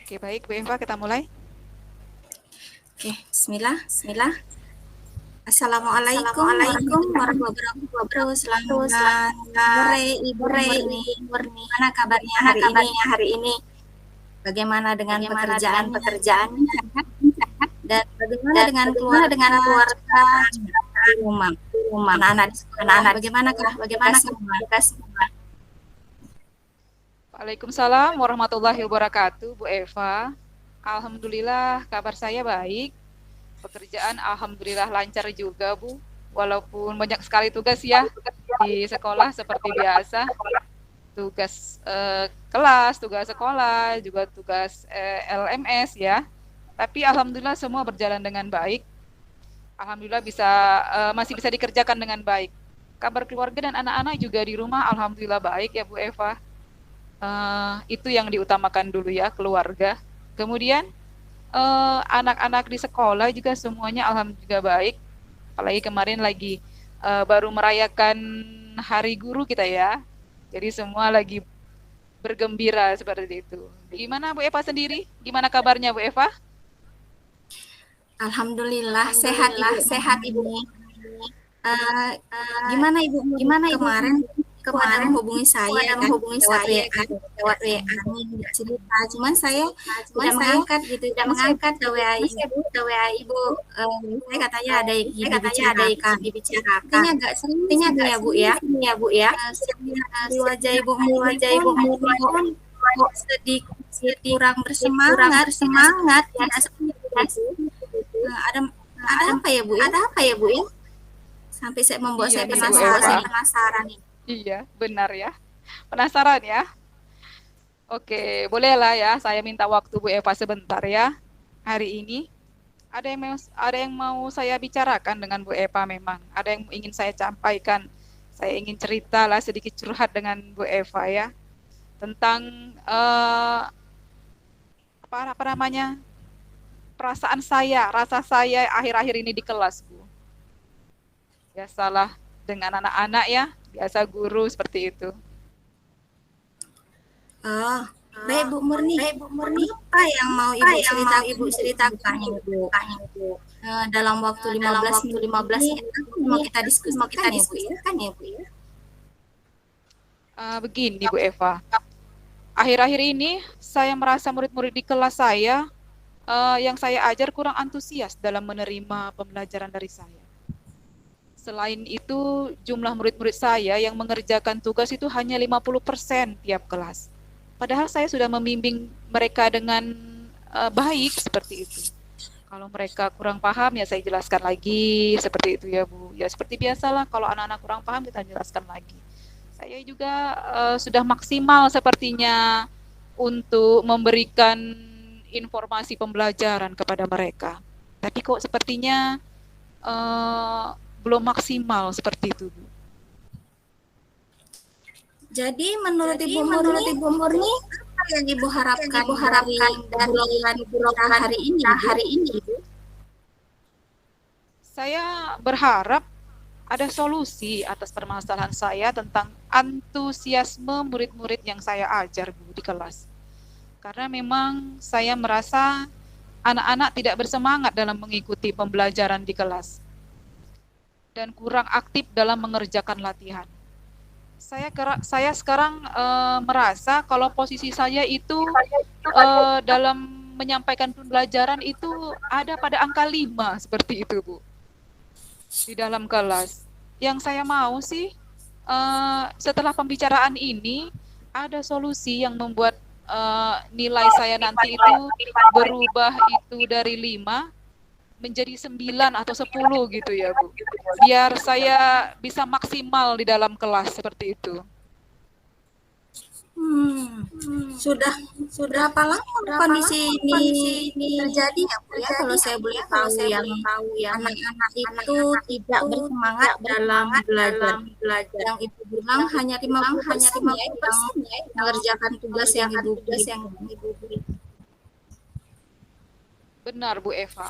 Oke, baik Bu Eva, kita mulai. Oke, bismillah, bismillah. Assalamualaikum Assalamualaikum warahmatullahi warahmatullahi wabarakatuh. wabarakatuh. Selamat Selamat sore Ibu sore Murni. Ibu Murni. Gimana kabarnya Gimana hari ini? kabarnya hari ini? Bagaimana dengan Bagaimana dengan pekerjaannya? pekerjaannya? Sehat? Dan bagaimana Dan dengan bagaimana dengan keluarga keluarga di rumah? di rumah? Anak-anak di sekolah, Anak-anak di bagaimanakah sekolah, mereka bagaimana semua? mereka semua? Waalaikumsalam warahmatullahi wabarakatuh, Bu Eva. Alhamdulillah, kabar saya baik. Pekerjaan alhamdulillah lancar juga, Bu. Walaupun banyak sekali tugas ya di sekolah seperti biasa. Tugas kelas, tugas sekolah, juga tugas LMS ya. Tapi alhamdulillah semua berjalan dengan baik. Alhamdulillah masih bisa dikerjakan dengan baik. Kabar keluarga dan anak-anak juga di rumah alhamdulillah baik ya Bu Eva. Itu yang diutamakan dulu ya, keluarga. Kemudian anak-anak di sekolah juga semuanya alhamdulillah baik. Apalagi kemarin lagi baru merayakan Hari Guru kita ya. Jadi semua lagi bergembira seperti itu. Gimana Bu Eva sendiri? Gimana kabarnya Bu Eva? Alhamdulillah sehat Alhamdulillah Ibu sehat Ibu. Murni. Eh, Eh, Gimana Ibu Murni? Gimana Ibu Kemarin Ibu ada kemarin menghubungi Ibu saya ada kan menghubungi lewat saya WA, kan lewat WA ingin cerita, cuman saya cuman tidak saya mengangkat gitu. tidak Terus saya mengangkat ke gitu. WA Terus saya Ibu, ke WA Ibu, saya katanya ada yang ingin saya katanya ada yang dibicarakan. ingin dibicarakan. Sepertinya agak serius Sepertinya Ibu agak ya Bu ya. serius ini ya Bu ya. Saya lihat dari Saya wajah lihat Ibu dari Murni wajah pun Ibu Murni pun kok sedikit sedikit kurang kurang bersemangat, bersemangat. tidak seperti itu. Ada Ada apa ya Bu ya? ada apa ya Bu ya? Sampai saya membuat Iya saya nih Bu penasaran. Eva. Penasaran. Iya, benar ya. Penasaran ya? Oke, bolehlah ya. Saya minta waktu Bu Eva sebentar ya. Hari ini ada yang mau saya bicarakan dengan Bu Eva memang. Ada yang ingin saya sampaikan. Saya ingin cerita lah sedikit curhat dengan Bu Eva ya tentang apa namanya perasaan saya, rasa saya akhir-akhir ini di kelas Bu. Biasalah dengan anak-anak ya, biasa guru seperti itu. Oh, baik Bu Murni. Baik Bu Murni, Apa yang mau apa Ibu yang mau ceritakan Ibu Bu? ceritakan Bukannya Bu? Bu. Tanya Bu. Dalam waktu Dalam 15 waktu menit 15 ini menit apa yang ini mau kita mau diskusikan kita ya Bu ya? diskusikan ya Bu ya? Begini Bu Eva, akhir-akhir ini saya merasa murid-murid di kelas saya yang saya ajar kurang antusias dalam menerima pembelajaran dari saya. Selain itu, jumlah murid-murid saya yang mengerjakan tugas itu hanya 50% tiap kelas. Padahal saya sudah membimbing mereka dengan baik seperti itu. Kalau mereka kurang paham ya saya jelaskan lagi seperti itu ya Bu. Ya seperti biasalah kalau anak-anak kurang paham kita jelaskan lagi. Saya juga sudah maksimal sepertinya untuk memberikan informasi pembelajaran kepada mereka. Tapi kok sepertinya eh, belum maksimal seperti itu, Bu. Jadi menurut Ibu Murni, Ibu Murni, apa yang Ibu yang harapkan Ibu dari harapkan dari obrolan kita obrolan hari ini kita Bu? hari ini, Bu? Saya berharap ada solusi atas permasalahan saya tentang antusiasme murid-murid yang saya ajar, Bu, di kelas. Karena memang saya merasa anak-anak tidak bersemangat dalam mengikuti pembelajaran di kelas dan kurang aktif dalam mengerjakan latihan. Saya sekarang merasa kalau posisi saya itu dalam menyampaikan pembelajaran itu ada pada angka 5 seperti itu, Bu, di dalam kelas. Yang saya mau sih setelah pembicaraan ini ada solusi yang membuat nilai saya nanti itu berubah itu dari 5 menjadi 9 atau 10 gitu ya Bu. Biar saya bisa maksimal di dalam kelas seperti itu. Sudah Sudah berapa lama berapa kondisi lama ini kondisi ini terjadi ya Bu ya? terjadi Kalau ya saya Bu boleh ya? Kalau tahu saya yang boleh tahu yang anak-anak itu anak-anak tidak itu bersemangat tidak dalam bersemangat belajar. dalam belajar. Yang Ibu bilang Yang hanya Ibu bilang hanya 50% ya yang 50% ya yang mengerjakan tugas yang mengerjakan Ibu tugas yang berikan. Ibu beri. Benar Bu Eva.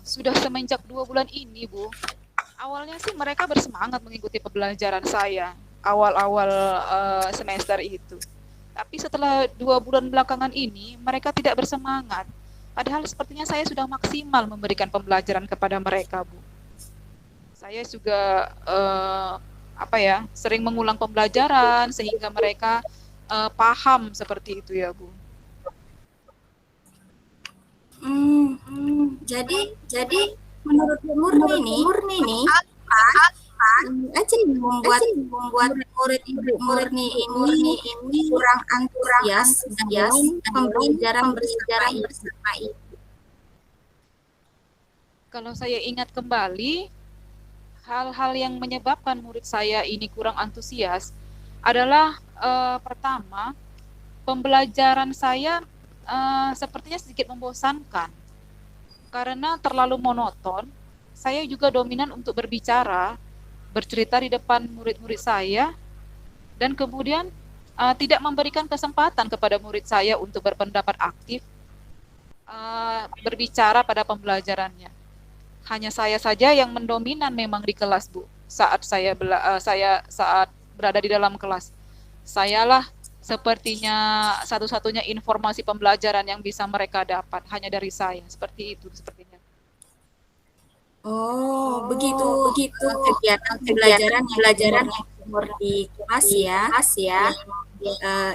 Sudah semenjak 2 bulan ini Bu. Awalnya sih mereka bersemangat mengikuti pembelajaran saya awal-awal semester itu. Tapi setelah 2 bulan belakangan ini, mereka tidak bersemangat. Padahal sepertinya saya sudah maksimal memberikan pembelajaran kepada mereka, Bu. Saya juga sering mengulang pembelajaran sehingga mereka paham seperti itu ya, Bu. Jadi menurut Murni nih aja yang membuat murid Murni ini kurang antusias dalam pembelajaran bersama ini. Kalau saya ingat kembali, hal-hal yang menyebabkan murid saya ini kurang antusias adalah pertama, pembelajaran saya sepertinya sedikit membosankan karena terlalu monoton. Saya juga dominan untuk berbicara, bercerita di depan murid-murid saya, dan kemudian tidak memberikan kesempatan kepada murid saya untuk berpendapat aktif, berbicara pada pembelajarannya. Hanya saya saja yang mendominan memang di kelas, Bu. Saat saya saat berada di dalam kelas, sayalah sepertinya satu-satunya informasi pembelajaran yang bisa mereka dapat hanya dari saya. Seperti itu sepertinya. Begitu kegiatan pembelajaran yang di kelas ya.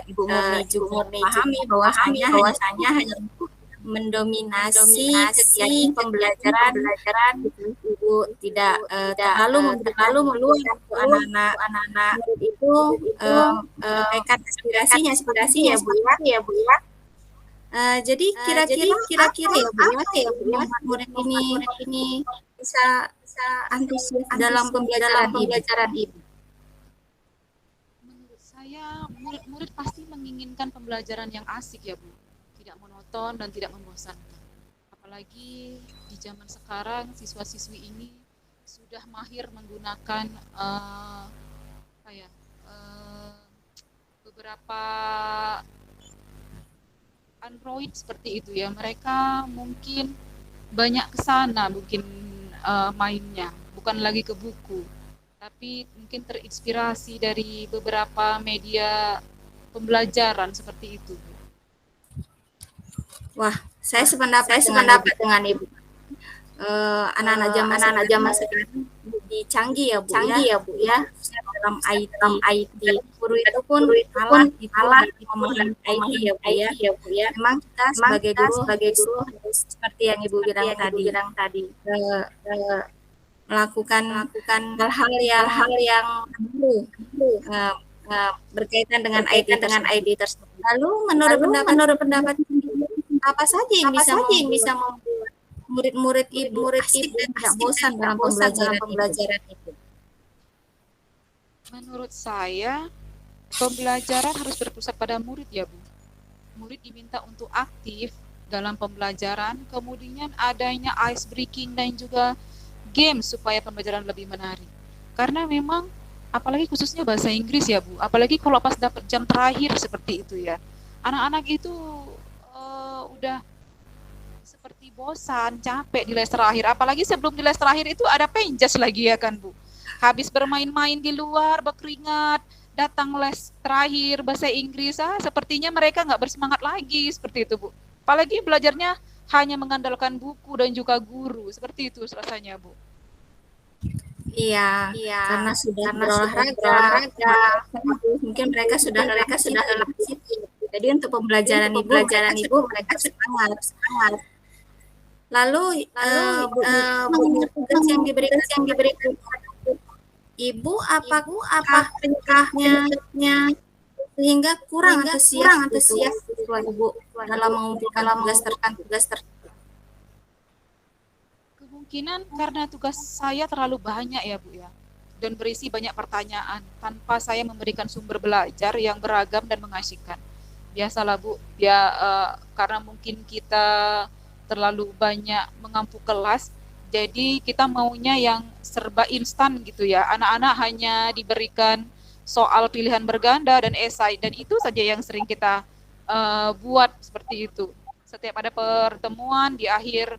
Ibu Murni juga memahami bahwasanya hanya mendominasi kegiatan pembelajaran. Ibu tidak terlalu meluangkan untuk anak-anak itu menyampaikan aspirasinya ya Bu ya. Jadi kira-kira ya Bu membuat murid ini bisa antusias dalam pembelajaran Ibu. Menurut saya murid-murid pasti menginginkan pembelajaran yang asik ya Bu, tidak monoton dan tidak membosankan. Apalagi di zaman sekarang siswa-siswi ini sudah mahir menggunakan beberapa Android seperti itu ya. Mereka mungkin banyak ke sana mungkin mainnya, bukan lagi ke buku, tapi mungkin terinspirasi dari beberapa media pembelajaran seperti itu. Wah, saya sependapat dengan Ibu. Anak-anak zaman sekarang lebih canggih ya Bu ya. Dalam IT. Guru itu pun kalah di pemahaman IT ya Bu ya. Memang kita sebagai guru harus seperti yang Ibu bilang tadi. Melakukan hal-hal yang berkaitan dengan IT tersebut. Lalu menurut pendapat apa saja yang bisa membuat murid-murid Ibu asik dan tidak bosan dalam pembelajaran itu? Menurut saya, pembelajaran harus berpusat pada murid ya Bu. Murid diminta untuk aktif dalam pembelajaran, kemudian adanya ice breaking dan juga game supaya pembelajaran lebih menarik. Karena memang, apalagi khususnya bahasa Inggris ya Bu, apalagi kalau pas dapat jam terakhir seperti itu ya, anak-anak itu udah seperti bosan, capek di les terakhir. Apalagi sebelum di les terakhir itu ada penjas lagi ya kan Bu. Habis bermain-main di luar, berkeringat, datang les terakhir bahasa Inggris, sepertinya mereka nggak bersemangat lagi seperti itu Bu. Apalagi belajarnya hanya mengandalkan buku dan juga guru, seperti itu rasanya Bu. Iya, karena sudah berolahraga, mungkin mereka sudah dalam disiplin. Jadi untuk pembelajaran Ibu mereka semangat. Lalu tugas yang diberikan Ibu apakah penyebabnya sehingga kurang antusias siswa Ibu dalam mengumpulkan tugas tersebut? Kemungkinan karena tugas saya terlalu banyak ya Bu ya, dan berisi banyak pertanyaan tanpa saya memberikan sumber belajar yang beragam dan mengasyikkan. Biasalah Bu, karena mungkin kita terlalu banyak mengampu kelas, jadi kita maunya yang serba instan gitu ya. Anak-anak hanya diberikan soal pilihan berganda dan esai, dan itu saja yang sering kita buat seperti itu. Setiap ada pertemuan di akhir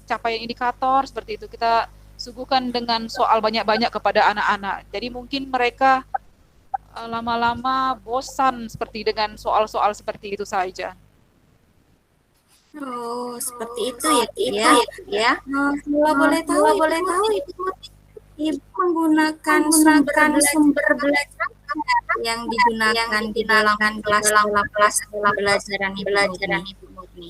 capaian indikator seperti itu, kita suguhkan dengan soal banyak-banyak kepada anak-anak. Jadi mungkin mereka lama-lama bosan seperti dengan soal-soal seperti itu saja. Oh, seperti itu ya, Bu, ya. Kalau boleh tahu Ibu menggunakan sumber belajar yang digunakan di dalam kelas pembelajaran Ibu Murni.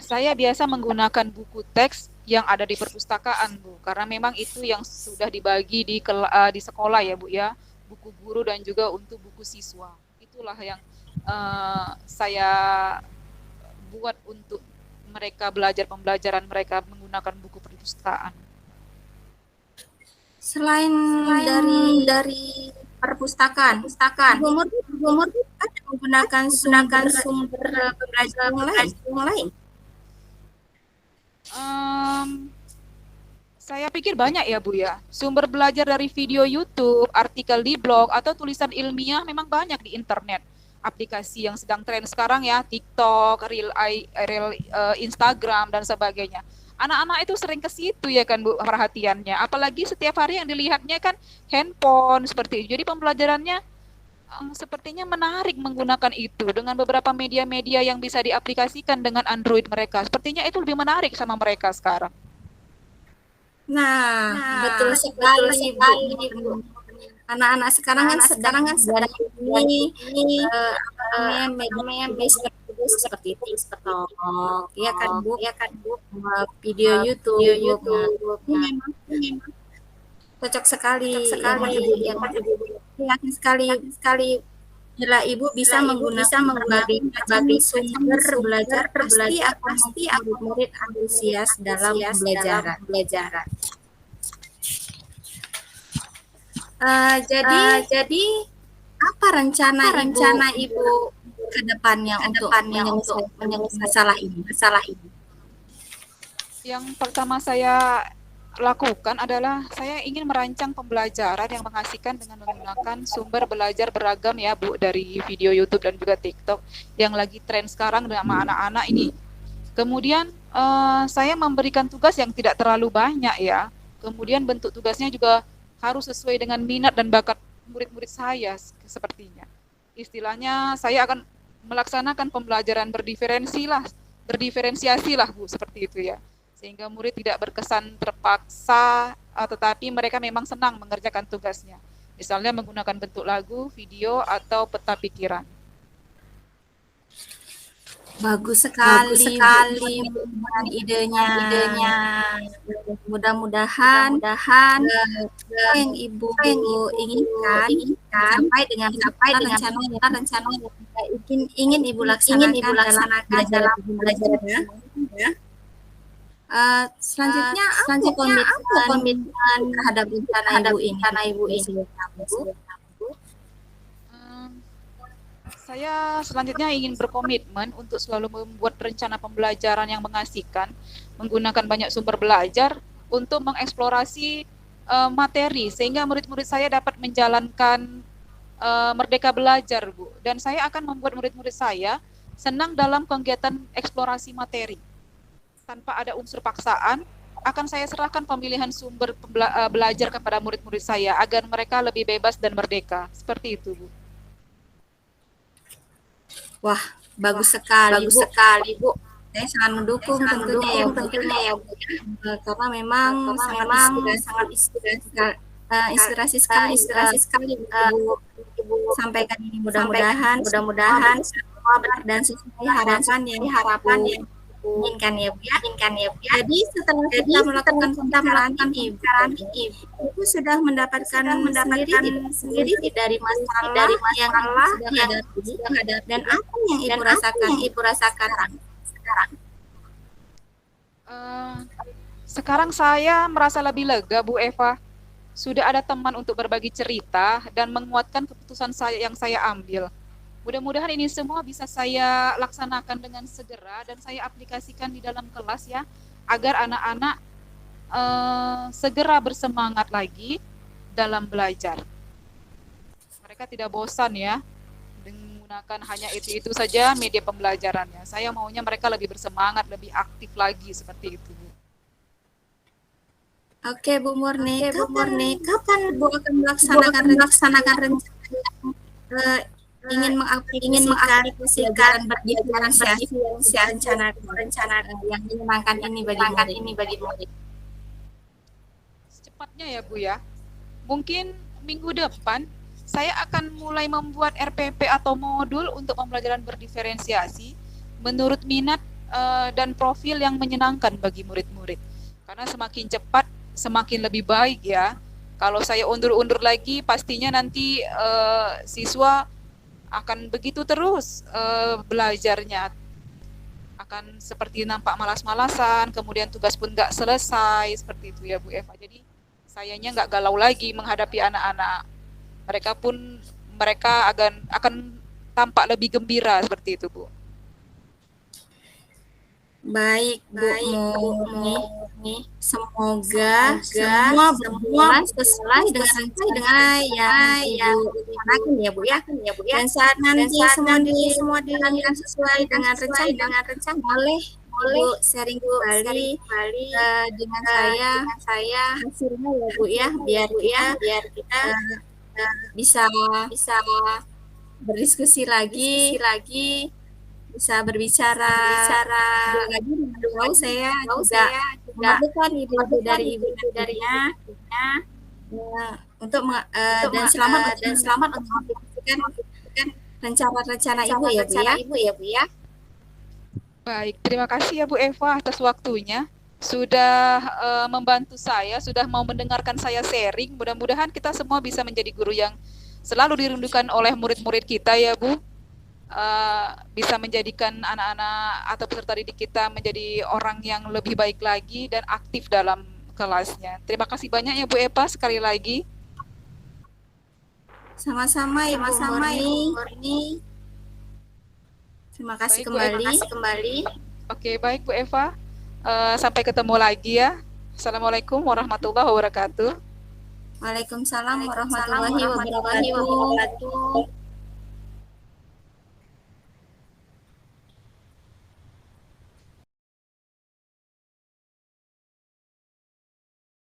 Saya biasa menggunakan buku teks yang ada di perpustakaan, Bu, karena memang itu yang sudah dibagi di sekolah ya, Bu ya, buku guru dan juga untuk buku siswa. Itulah yang saya buat untuk mereka belajar pembelajaran mereka menggunakan buku perpustakaan. Selain dari perpustakaan, Ibu Murni ada menggunakan sumber pembelajaran yang lain. Saya pikir banyak ya, Bu ya. Sumber belajar dari video YouTube, artikel di blog, atau tulisan ilmiah memang banyak di internet. Aplikasi yang sedang tren sekarang ya, TikTok, Instagram, dan sebagainya. Anak-anak itu sering ke situ ya kan, Bu, perhatiannya. Apalagi setiap hari yang dilihatnya kan handphone, seperti itu. Jadi pembelajarannya sepertinya menarik menggunakan itu dengan beberapa media-media yang bisa diaplikasikan dengan Android mereka. Sepertinya itu lebih menarik sama mereka sekarang. Nah, betul sekali, Bu. Anak-anak sekarang kan sedang ini media seperti TikTok, ya kan, Bu, video YouTube. Ini memang cocok sekali, yang yakin sekali bila Ibu bisa menggunakan berbagai sumber belajar, pasti akan murid antusias dalam pembelajaran. Jadi apa rencana Ibu ke depannya untuk menyelesaikan masalah ini? Yang pertama saya lakukan adalah saya ingin merancang pembelajaran yang mengasihkan dengan menggunakan sumber belajar beragam ya, Bu, dari video YouTube dan juga TikTok yang lagi tren sekarang sama anak-anak ini. Kemudian saya memberikan tugas yang tidak terlalu banyak ya. Kemudian bentuk tugasnya juga harus sesuai dengan minat dan bakat murid-murid saya sepertinya. Istilahnya saya akan melaksanakan pembelajaran berdiferensiasi lah, Bu, seperti itu ya. Sehingga murid tidak berkesan terpaksa, tetapi mereka memang senang mengerjakan tugasnya. Misalnya menggunakan bentuk lagu, video, atau peta pikiran. Bagus sekali idenya. Mudah-mudahan yang Ibu inginkan sampai dengan rencana yang ingin Ibu laksanakan dalam belajarnya. Selanjutnya apa komitmen terhadap rencana Ibu ini? Saya selanjutnya ingin berkomitmen untuk selalu membuat rencana pembelajaran yang mengasihkan, menggunakan banyak sumber belajar untuk mengeksplorasi materi, sehingga murid-murid saya dapat menjalankan merdeka belajar, Bu. Dan saya akan membuat murid-murid saya senang dalam kegiatan eksplorasi materi. Tanpa ada unsur paksaan, akan saya serahkan pemilihan sumber belajar kepada murid-murid saya agar mereka lebih bebas dan merdeka. Seperti itu, Bu. Wah, bagus sekali, Bu. Saya sangat mendukung tentunya ya, Bu. Karena memang sangat inspirasi sekali Ibu sampaikan ini. Mudah-mudahan dan sesuai harapan yang inginkan ya, Bu. Jadi setelah kita melakukan pembicaraan Ibu sudah mendapatkan sendiri dari masalah yang sedang hadapi dan apa yang Ibu rasakan sekarang. Sekarang saya merasa lebih lega, Bu Eva. Sudah ada teman untuk berbagi cerita dan menguatkan keputusan yang saya ambil. Mudah-mudahan ini semua bisa saya laksanakan dengan segera dan saya aplikasikan di dalam kelas ya, agar anak-anak segera bersemangat lagi dalam belajar. Mereka tidak bosan ya menggunakan hanya itu saja media pembelajarannya. Saya maunya mereka lebih bersemangat, lebih aktif lagi seperti itu. Oke Bu Murni, kapan Bu akan melaksanakan rencana yang ingin mengaplikasikan berdiferensiasi rencana yang menyenangkan ini bagi murid? Secepatnya ya Bu ya. Mungkin minggu depan saya akan mulai membuat RPP atau modul untuk pembelajaran berdiferensiasi menurut minat dan profil yang menyenangkan bagi murid-murid. Karena semakin cepat semakin lebih baik ya. Kalau saya undur-undur lagi pastinya nanti siswa akan begitu terus belajarnya, akan seperti nampak malas-malasan, kemudian tugas pun nggak selesai, seperti itu ya Bu Eva. Jadi sayanya nggak galau lagi menghadapi anak-anak. Mereka akan tampak lebih gembira, seperti itu Bu. Baik Bu Murni, semoga semua berjalan sesuai dengan rencana yang direncanakan ya Bu ya. Dan saat nanti semua dijalankan sesuai dengan rencana, boleh Ibu sharing kembali dengan saya hasilnya ya Bu ya, biar kita bisa berdiskusi lagi, bisa berbicara lagi dengan saya juga membutuhkan ide dari Ibu darinya untuk dan selamat untuk mengaplikasikan rencana Ibu ya Bu ya. Baik, terima kasih ya Bu Eva atas waktunya. Sudah membantu saya, sudah mau mendengarkan saya sharing. Mudah-mudahan kita semua bisa menjadi guru yang selalu dirindukan oleh murid-murid kita ya Bu. Bisa menjadikan anak-anak atau peserta didik kita menjadi orang yang lebih baik lagi dan aktif dalam kelasnya. Terima kasih banyak ya Bu Eva sekali lagi. Sama-sama Ibu Murni. Terima kasih kembali. Oke, baik Bu Eva. Sampai ketemu lagi ya. Assalamualaikum warahmatullahi wabarakatuh. Waalaikumsalam warahmatullahi wabarakatuh.